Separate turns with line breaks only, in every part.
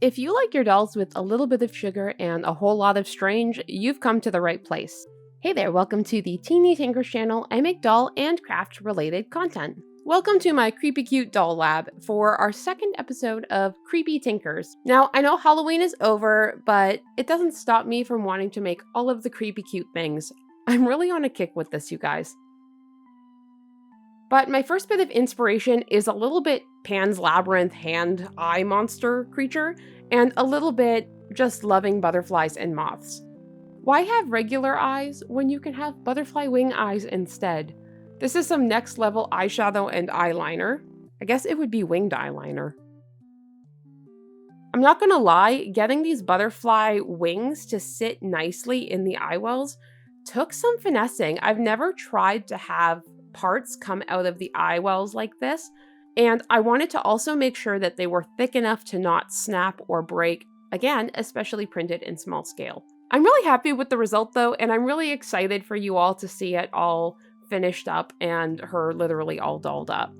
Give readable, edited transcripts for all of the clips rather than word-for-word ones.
If you like your dolls with a little bit of sugar and a whole lot of strange, you've come to the right place. Hey there, welcome to the Teeny Tinkers channel. I make doll and craft related content. Welcome to my Creepy Cute Doll Lab for our second episode of Creepy Tinkers. Now, I know Halloween is over, but it doesn't stop me from wanting to make all of the creepy cute things. I'm really on a kick with this, you guys. But my first bit of inspiration is a little bit Pan's Labyrinth hand-eye monster creature, and a little bit just loving butterflies and moths. Why have regular eyes when you can have butterfly wing eyes instead? This is some next level eyeshadow and eyeliner. I guess it would be winged eyeliner. I'm not gonna lie, getting these butterfly wings to sit nicely in the eye wells took some finessing. I've never tried to have parts come out of the eye wells like this, and I wanted to also make sure that they were thick enough to not snap or break, again, especially printed in small scale. I'm really happy with the result though, and I'm really excited for you all to see it all finished up and her literally all dolled up.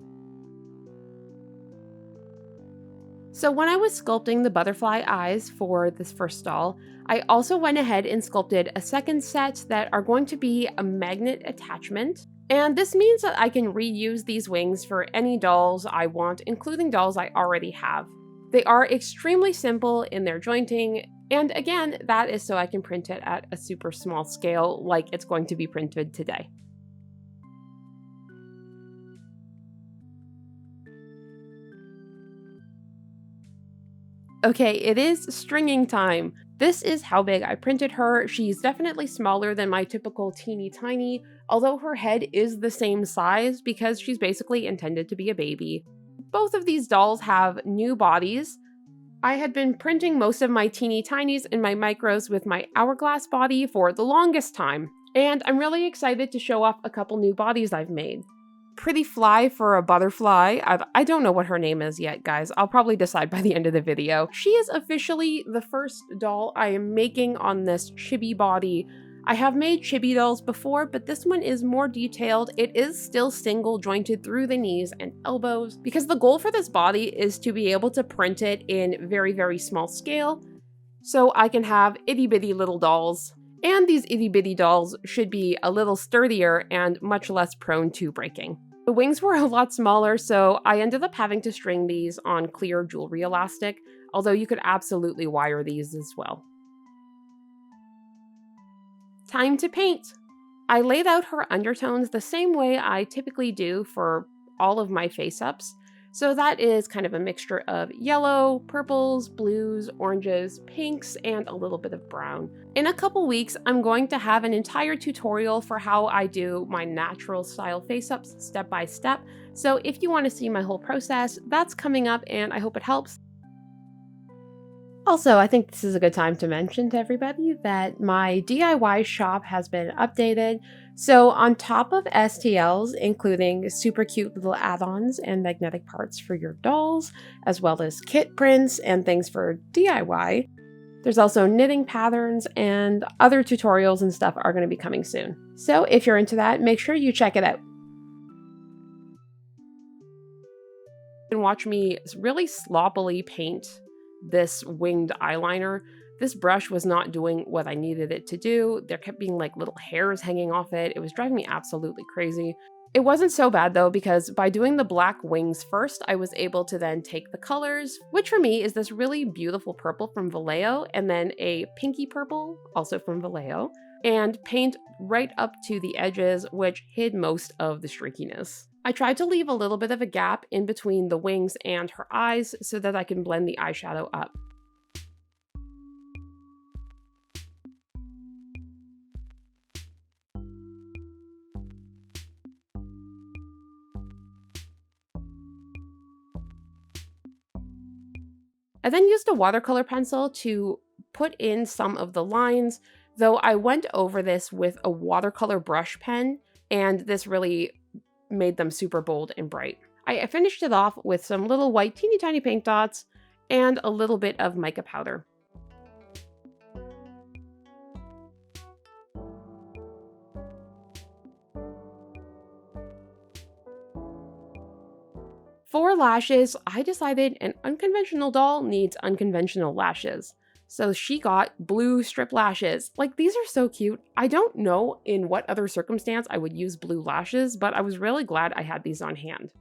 So when I was sculpting the butterfly eyes for this first doll, I also went ahead and sculpted a second set that are going to be a magnet attachment. And this means that I can reuse these wings for any dolls I want, including dolls I already have. They are extremely simple in their jointing, and again, that is so I can print it at a super small scale like it's going to be printed today. Okay, it is stringing time. This is how big I printed her. She's definitely smaller than my typical teeny tiny, although her head is the same size because she's basically intended to be a baby. Both of these dolls have new bodies. I had been printing most of my teeny tinies and my micros with my hourglass body for the longest time, and I'm really excited to show off a couple new bodies I've made. Pretty fly for a butterfly. I don't know what her name is yet, guys. I'll probably decide by the end of the video. She is officially the first doll I am making on this chibi body. I have made chibi dolls before, but this one is more detailed. It is still single jointed through the knees and elbows because the goal for this body is to be able to print it in very, very small scale so I can have itty bitty little dolls. And these itty bitty dolls should be a little sturdier and much less prone to breaking. The wings were a lot smaller, so I ended up having to string these on clear jewelry elastic, although you could absolutely wire these as well. Time to paint! I laid out her undertones the same way I typically do for all of my face-ups. So that is kind of a mixture of yellow, purples, blues, oranges, pinks, and a little bit of brown. In a couple weeks, I'm going to have an entire tutorial for how I do my natural style face-ups step by step. So if you want to see my whole process, that's coming up and I hope it helps. Also, I think this is a good time to mention to everybody that my DIY shop has been updated. So on top of STLs, including super cute little add-ons and magnetic parts for your dolls, as well as kit prints and things for DIY, there's also knitting patterns and other tutorials and stuff are going to be coming soon. So if you're into that, make sure you check it out. You can watch me really sloppily paint this winged eyeliner. This brush was not doing what I needed it to do. There kept being like little hairs hanging off it. It was driving me absolutely crazy. It wasn't so bad though, because by doing the black wings first, I was able to then take the colors, which for me is this really beautiful purple from Vallejo, and then a pinky purple, also from Vallejo, and paint right up to the edges, which hid most of the streakiness. I tried to leave a little bit of a gap in between the wings and her eyes so that I can blend the eyeshadow up. I then used a watercolor pencil to put in some of the lines, though I went over this with a watercolor brush pen, and this really made them super bold and bright. I finished it off with some little white teeny tiny paint dots and a little bit of mica powder. For For lashes, I decided an unconventional doll needs unconventional lashes. So she got blue strip lashes. Like, these are so cute. I don't know in what other circumstance I would use blue lashes, but I was really glad I had these on hand.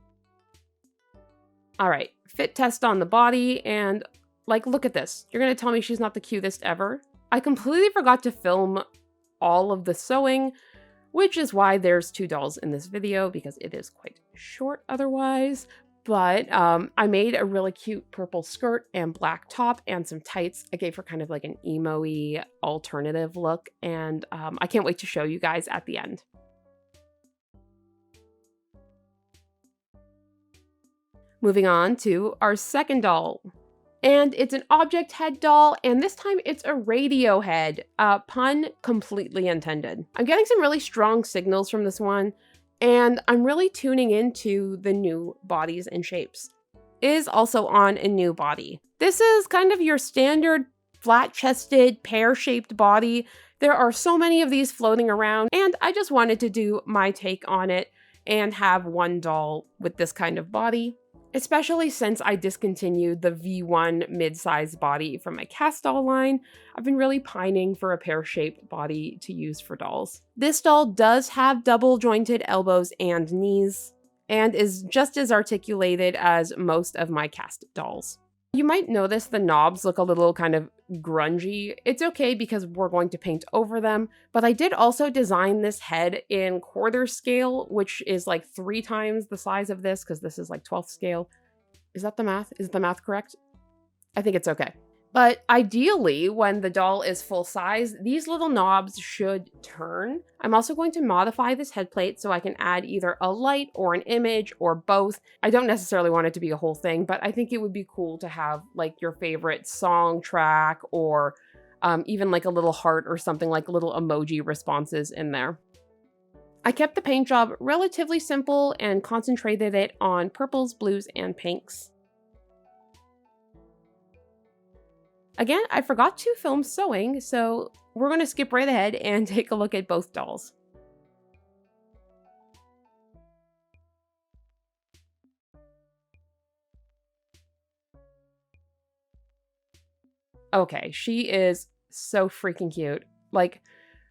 All right, fit test on the body, and like, look at this. You're gonna tell me she's not the cutest ever? I completely forgot to film all of the sewing, which is why there's 2 dolls in this video, because it is quite short otherwise. But I made a really cute purple skirt and black top and some tights. I gave her kind of like an emo-y alternative look, and I can't wait to show you guys at the end. Moving on to our second doll. And it's an object head doll, and this time it's a radio head. Pun completely intended. I'm getting some really strong signals from this one, and I'm really tuning into the new bodies and shapes. It is also on a new body. This is kind of your standard flat-chested, pear-shaped body. There are so many of these floating around, and I just wanted to do my take on it and have one doll with this kind of body. Especially since I discontinued the V1 mid-size body from my cast doll line, I've been really pining for a pear-shaped body to use for dolls. This doll does have double jointed elbows and knees, and is just as articulated as most of my cast dolls. You might notice the knobs look a little kind of grungy. It's okay because we're going to paint over them, but I did also design this head in 1/4 scale, which is like 3 times the size of this, because this is like 12th scale. Is that the math? Is the math correct? I think it's okay. But ideally, when the doll is full size, these little knobs should turn. I'm also going to modify this head plate so I can add either a light or an image or both. I don't necessarily want it to be a whole thing, but I think it would be cool to have like your favorite song track or even like a little heart or something, like little emoji responses in there. I kept the paint job relatively simple and concentrated it on purples, blues, and pinks. Again, I forgot to film sewing, so we're going to skip right ahead and take a look at both dolls. Okay, she is so freaking cute. Like,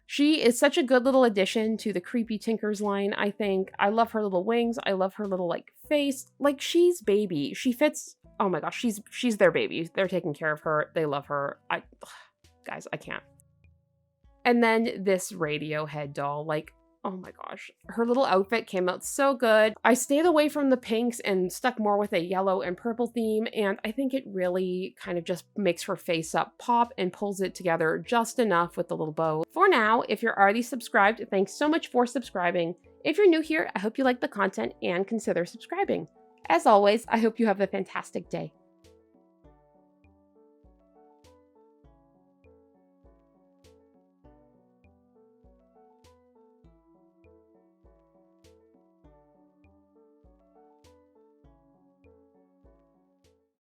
she is such a good little addition to the Creepy Tinkers line, I think. I love her little wings. I love her little, like, face. Like, she's baby. She fits... Oh my gosh, she's their baby. They're taking care of her. They love her. Guys, I can't. And then this radio head doll, like, oh my gosh. Her little outfit came out so good. I stayed away from the pinks and stuck more with a yellow and purple theme, and I think it really kind of just makes her face up pop and pulls it together just enough with the little bow. For now, if you're already subscribed, thanks so much for subscribing. If you're new here, I hope you like the content and consider subscribing. As always, I hope you have a fantastic day.